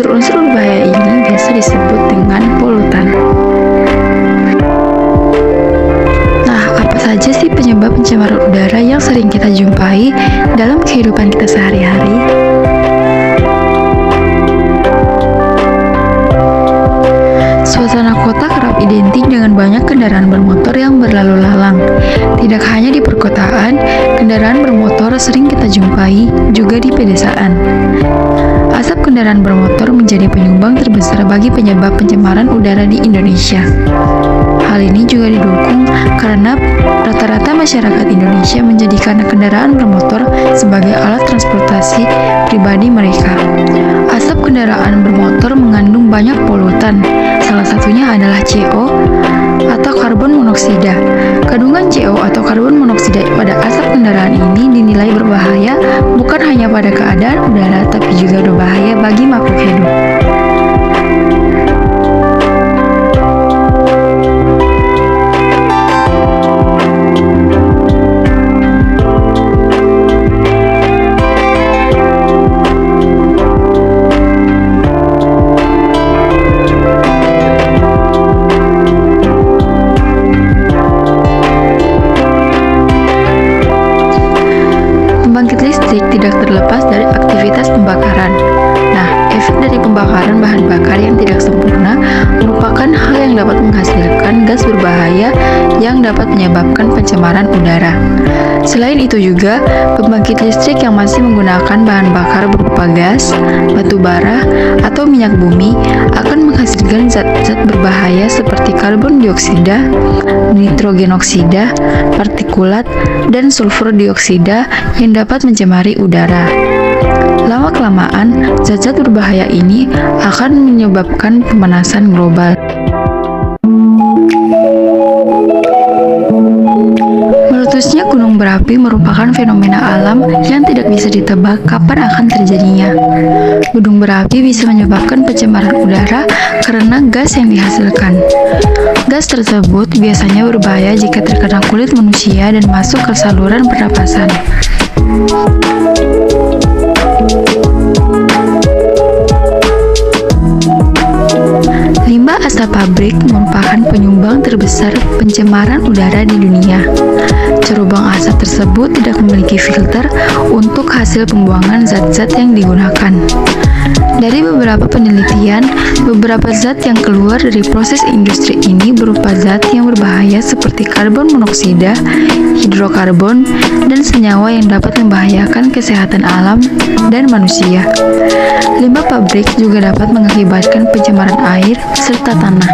Unsur-unsur berbahaya ini biasa disebut dengan polutan. Nah, apa saja sih penyebab pencemaran udara yang sering kita jumpai dalam kehidupan kita sehari-hari? Suasana kota kerap identik dengan banyak kendaraan bermotor yang berlalu lalang. Tidak hanya di perkotaan, kendaraan bermotor sering kita jumpai juga di pedesaan. Asap kendaraan bermotor menjadi penyumbang terbesar bagi penyebab pencemaran udara di Indonesia. Hal ini juga didukung karena rata-rata masyarakat Indonesia menjadikan kendaraan bermotor sebagai alat transportasi pribadi mereka. Asap kendaraan bermotor mengandung banyak polutan, salah satunya adalah CO atau karbon monoksida. Kandungan CO atau karbon monoksida pada asap kendaraan ini dinilai berbahaya bukan hanya pada keadaan udara tapi juga berbahaya bagi makhluk hidup. Pembangkit listrik tidak terlepas dari aktivitas pembakaran. Nah, efek dari pembakaran bahan bakar yang tidak sempurna merupakan hal yang dapat menghasilkan gas berbahaya yang dapat menyebabkan pencemaran udara. Selain itu juga, pembangkit listrik yang masih menggunakan bahan bakar berupa gas, batu bara, atau minyak bumi akan menghasilkan zat-zat berbahaya seperti karbon dioksida, nitrogen oksida, partikulat, dan sulfur dioksida yang dapat mencemari udara. Lama-kelamaan, zat-zat berbahaya ini akan menyebabkan pemanasan global. Meletusnya gunung berapi merupakan fenomena alam yang tidak bisa ditebak kapan akan terjadinya. Gunung berapi bisa menyebabkan pencemaran udara karena gas yang dihasilkan. Gas tersebut biasanya berbahaya jika terkena kulit manusia dan masuk ke saluran pernapasan. Limbah asap pabrik merupakan penyumbang terbesar pencemaran udara di dunia. Cerubang asap tersebut tidak memiliki filter untuk hasil pembuangan zat-zat yang digunakan. Dari beberapa penelitian, beberapa zat yang keluar dari proses industri ini berupa zat yang berbahaya seperti karbon monoksida, hidrokarbon, dan senyawa yang dapat membahayakan kesehatan alam dan manusia. Limbah pabrik juga dapat mengakibatkan pencemaran air serta tanah.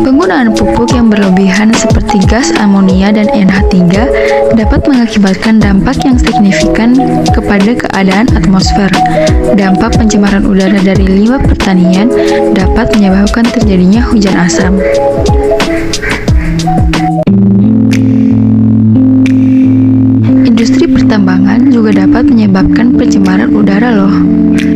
Penggunaan pupuk yang berlebihan seperti gas amonia dan NH3 dapat mengakibatkan dampak yang signifikan kepada keadaan atmosfer. Dampak pencemaran udara dari limbah pertanian dapat menyebabkan terjadinya hujan asam. Industri pertambangan juga dapat menyebabkan pencemaran udara loh.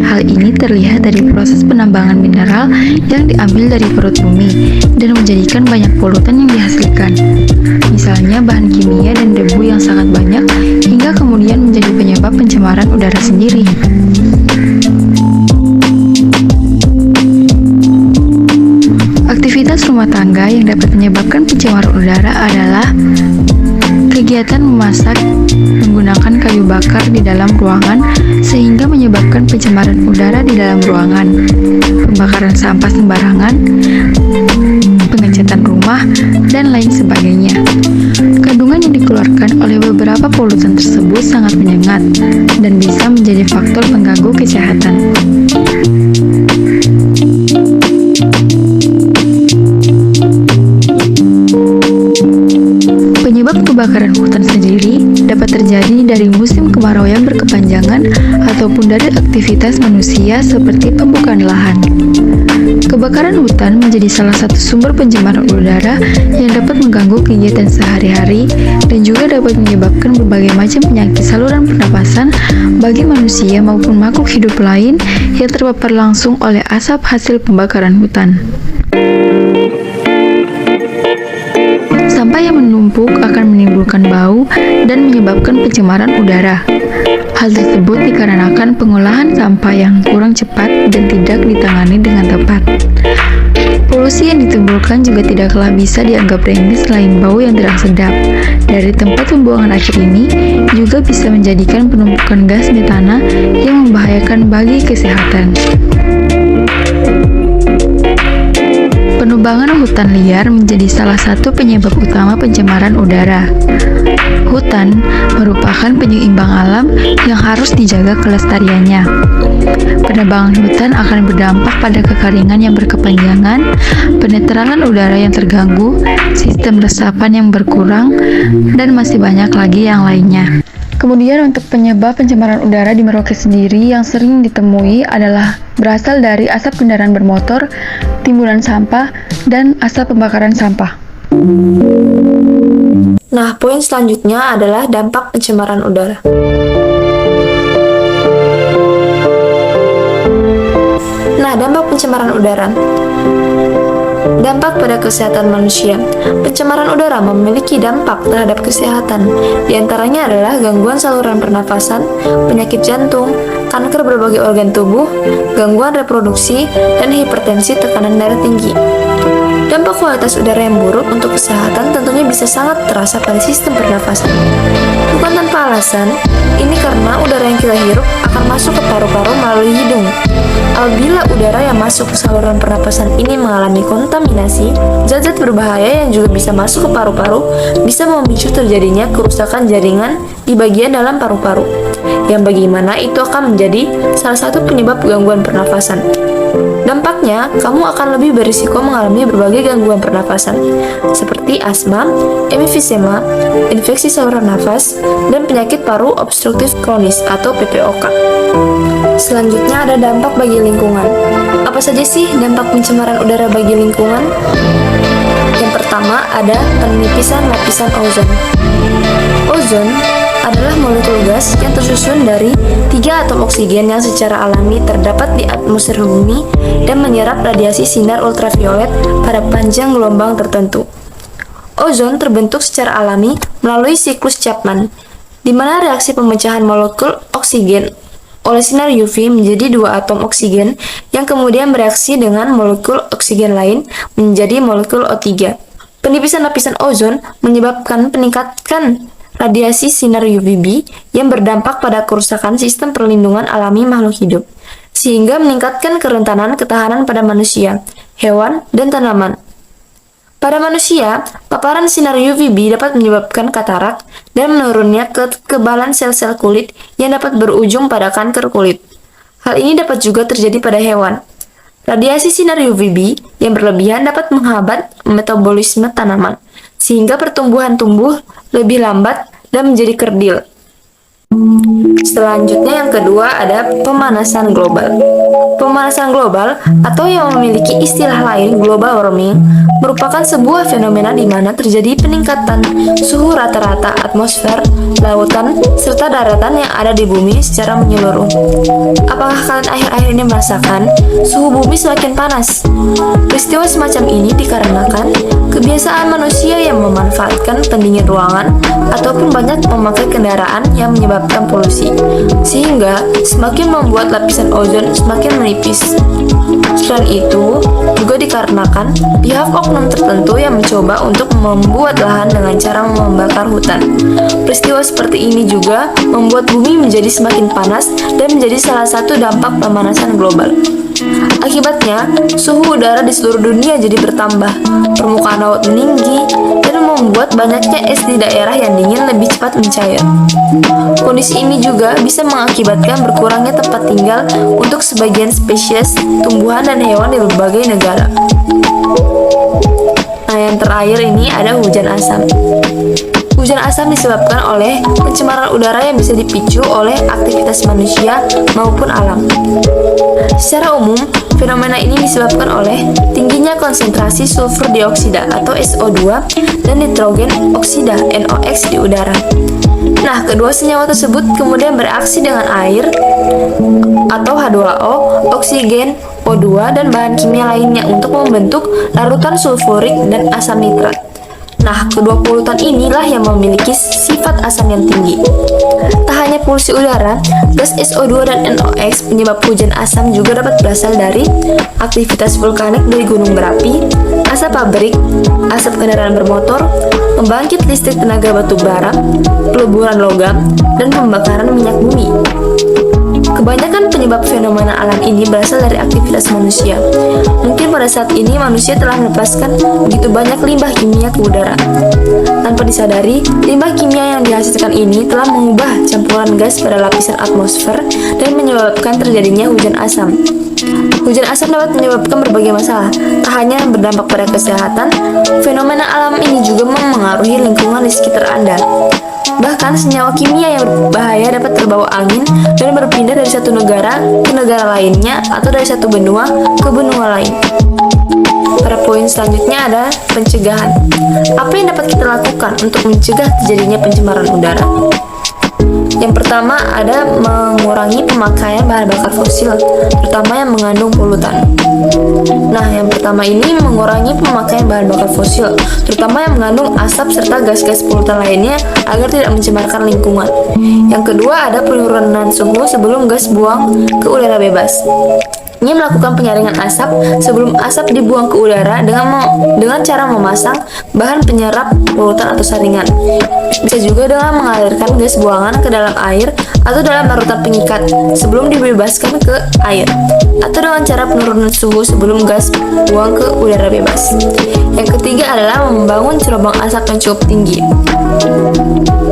Hal ini terlihat dari proses penambangan mineral yang diambil dari perut bumi dan menjadikan banyak polutan yang dihasilkan. Misalnya bahan kimia dan debu yang sangat banyak hingga kemudian menjadi penyebab pencemaran udara sendiri. Aktivitas rumah tangga yang dapat menyebabkan pencemaran udara adalah kegiatan memasak menggunakan kayu bakar di dalam ruangan sehingga menyebabkan pencemaran udara di dalam ruangan, pembakaran sampah sembarangan, pengecatan rumah, dan lain sebagainya. Kandungan yang dikeluarkan oleh beberapa polutan tersebut sangat menyengat dan bisa menjadi faktor pengganggu kesehatan. Penyebab kebakaran hutan sendiri dapat terjadi dari musim kemarau yang berkepanjangan ataupun dari aktivitas manusia seperti pembukaan lahan. Kebakaran hutan menjadi salah satu sumber pencemaran udara yang dapat mengganggu kegiatan sehari-hari dan juga dapat menyebabkan berbagai macam penyakit saluran pernapasan bagi manusia maupun makhluk hidup lain yang terpapar langsung oleh asap hasil pembakaran hutan. Sampah yang menumpuk akan menimbulkan bau dan menyebabkan pencemaran udara. Hal tersebut dikarenakan pengolahan sampah yang kurang cepat dan tidak ditangani dengan tepat. Polusi yang ditimbulkan juga tidaklah bisa dianggap remeh selain bau yang tidak sedap. Dari tempat pembuangan akhir ini juga bisa menjadikan penumpukan gas metana yang membahayakan bagi kesehatan. Penebangan hutan liar menjadi salah satu penyebab utama pencemaran udara. Hutan merupakan penyeimbang alam yang harus dijaga kelestariannya. Penebangan hutan akan berdampak pada kekeringan yang berkepanjangan, penetralan udara yang terganggu, sistem resapan yang berkurang, dan masih banyak lagi yang lainnya. Kemudian untuk penyebab pencemaran udara di Merauke sendiri yang sering ditemui adalah berasal dari asap kendaraan bermotor, timbunan sampah, dan asap pembakaran sampah. Nah, poin selanjutnya adalah dampak pencemaran udara. Nah, dampak pencemaran udara. Dampak pada kesehatan manusia. Pencemaran udara memiliki dampak terhadap kesehatan. Di antaranya adalah gangguan saluran pernafasan, penyakit jantung, kanker berbagai organ tubuh, gangguan reproduksi, dan hipertensi tekanan darah tinggi. Dampak kualitas udara yang buruk untuk kesehatan tentunya bisa sangat terasa pada sistem pernafasan. Bukan tanpa alasan, ini karena udara yang kita hirup akan masuk ke paru-paru melalui hidung. Apabila udara yang masuk ke saluran pernapasan ini mengalami kontaminasi, zat-zat berbahaya yang juga bisa masuk ke paru-paru bisa memicu terjadinya kerusakan jaringan di bagian dalam paru-paru, yang bagaimana itu akan menjadi salah satu penyebab gangguan pernafasan. Dampaknya, kamu akan lebih berisiko mengalami berbagai gangguan pernafasan, seperti asma, emfisema, infeksi saluran nafas, dan penyakit paru obstruktif kronis atau PPOK. Selanjutnya ada dampak bagi lingkungan. Apa saja sih dampak pencemaran udara bagi lingkungan? Yang pertama ada penipisan lapisan ozon. Ozon adalah molekul gas yang tersusun dari 3 atom oksigen yang secara alami terdapat di atmosfer bumi dan menyerap radiasi sinar ultraviolet pada panjang gelombang tertentu. Ozon terbentuk secara alami melalui siklus Chapman, di mana reaksi pemecahan molekul oksigen oleh sinar UV menjadi 2 atom oksigen yang kemudian bereaksi dengan molekul oksigen lain menjadi molekul O3. Penipisan lapisan ozon menyebabkan peningkatan radiasi sinar UVB yang berdampak pada kerusakan sistem perlindungan alami makhluk hidup, sehingga meningkatkan kerentanan ketahanan pada manusia, hewan, dan tanaman. Pada manusia, paparan sinar UVB dapat menyebabkan katarak dan menurunnya kekebalan sel-sel kulit yang dapat berujung pada kanker kulit. Hal ini dapat juga terjadi pada hewan. Radiasi sinar UVB yang berlebihan dapat menghambat metabolisme tanaman, sehingga pertumbuhan tumbuh lebih lambat dan menjadi kerdil. Selanjutnya yang kedua ada pemanasan global. Pemanasan global atau yang memiliki istilah lain global warming merupakan sebuah fenomena di mana terjadi peningkatan suhu rata-rata atmosfer, lautan, serta daratan yang ada di bumi secara menyeluruh. Apakah kalian akhir-akhir ini merasakan suhu bumi semakin panas? Peristiwa semacam ini dikarenakan kebiasaan manusia yang memanfaatkan pendingin ruangan ataupun banyak memakai kendaraan yang menyebabkan polusi, sehingga semakin membuat lapisan ozon semakin menipis. Selain itu, juga dikarenakan pihak oknum tertentu yang mencoba untuk membuat lahan dengan cara membakar hutan. Peristiwa seperti ini juga membuat bumi menjadi semakin panas dan menjadi salah satu dampak pemanasan global. Akibatnya, suhu udara di seluruh dunia jadi bertambah, permukaan laut meninggi, dan membuat banyaknya es di daerah yang dingin lebih cepat mencair. Kondisi ini juga bisa mengakibatkan berkurangnya tempat tinggal untuk sebagian spesies tumbuhan dan hewan di berbagai negara. Nah, yang terakhir ini ada hujan asam. Hujan asam disebabkan oleh pencemaran udara yang bisa dipicu oleh aktivitas manusia maupun alam. Secara umum, fenomena ini disebabkan oleh tingginya konsentrasi sulfur dioksida atau SO2 dan nitrogen oksida NOx di udara. Nah, kedua senyawa tersebut kemudian bereaksi dengan air atau H2O, oksigen, O2, dan bahan kimia lainnya untuk membentuk larutan sulfurik dan asam nitrat. Nah, kedua polutan inilah yang memiliki sifat asam yang tinggi. Tak hanya polusi udara, gas SO2 dan NOx penyebab hujan asam juga dapat berasal dari aktivitas vulkanik dari gunung berapi, asap pabrik, asap kendaraan bermotor, pembangkit listrik tenaga batu bara, peleburan logam, dan pembakaran minyak bumi. Kebanyakan penyebab fenomena alam ini berasal dari aktivitas manusia. Mungkin pada saat ini manusia telah melepaskan begitu banyak limbah kimia ke udara. Tanpa disadari, limbah kimia yang dihasilkan ini telah mengubah campuran gas pada lapisan atmosfer dan menyebabkan terjadinya hujan asam. Hujan asam dapat menyebabkan berbagai masalah, tak hanya berdampak pada kesehatan, fenomena alam ini juga memengaruhi lingkungan di sekitar Anda. Bahkan senyawa kimia yang berbahaya dapat terbawa angin dan berpindah dari satu negara ke negara lainnya atau dari satu benua ke benua lain. Pada poin selanjutnya ada pencegahan. Apa yang dapat kita lakukan untuk mencegah terjadinya pencemaran udara? Yang pertama ada mengurangi pemakaian bahan bakar fosil, terutama yang mengandung polutan. Nah, yang pertama ini mengurangi pemakaian bahan bakar fosil, terutama yang mengandung asap serta gas-gas polutan lainnya agar tidak mencemarkan lingkungan. Yang kedua ada penurunan suhu sebelum gas buang ke udara bebas. Ini melakukan penyaringan asap sebelum asap dibuang ke udara dengan cara memasang bahan penyerap polutan atau saringan. Bisa juga dengan mengalirkan gas buangan ke dalam air atau dalam larutan pengikat sebelum dibebaskan ke air, atau dengan cara penurunan suhu sebelum gas buang ke udara bebas. Yang ketiga adalah membangun cerobong asap yang cukup tinggi.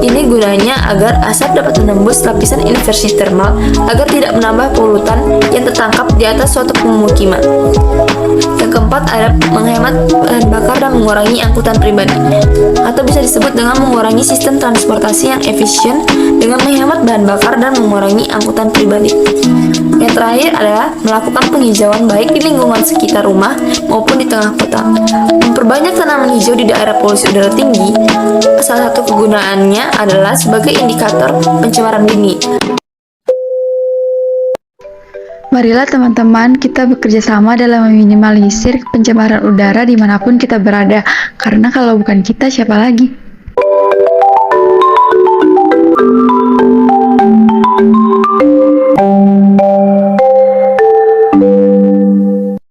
Ini gunanya agar asap dapat menembus lapisan inversi termal agar tidak menambah polutan yang tertangkap di atas suatu pemukiman. Yang keempat ada menghemat bahan bakar dan mengurangi angkutan pribadi, atau bisa disebut dengan mengurangi sistem transportasi yang efisien dengan menghemat bahan bakar dan mengurangi angkutan pribadi. Yang terakhir adalah melakukan penghijauan baik di lingkungan sekitar rumah maupun di tengah kota. Memperbanyak tanaman hijau di daerah polusi udara tinggi, salah satu kegunaannya adalah sebagai indikator pencemaran dini. Marilah teman-teman kita bekerja sama dalam meminimalisir pencemaran udara dimanapun kita berada, karena kalau bukan kita siapa lagi?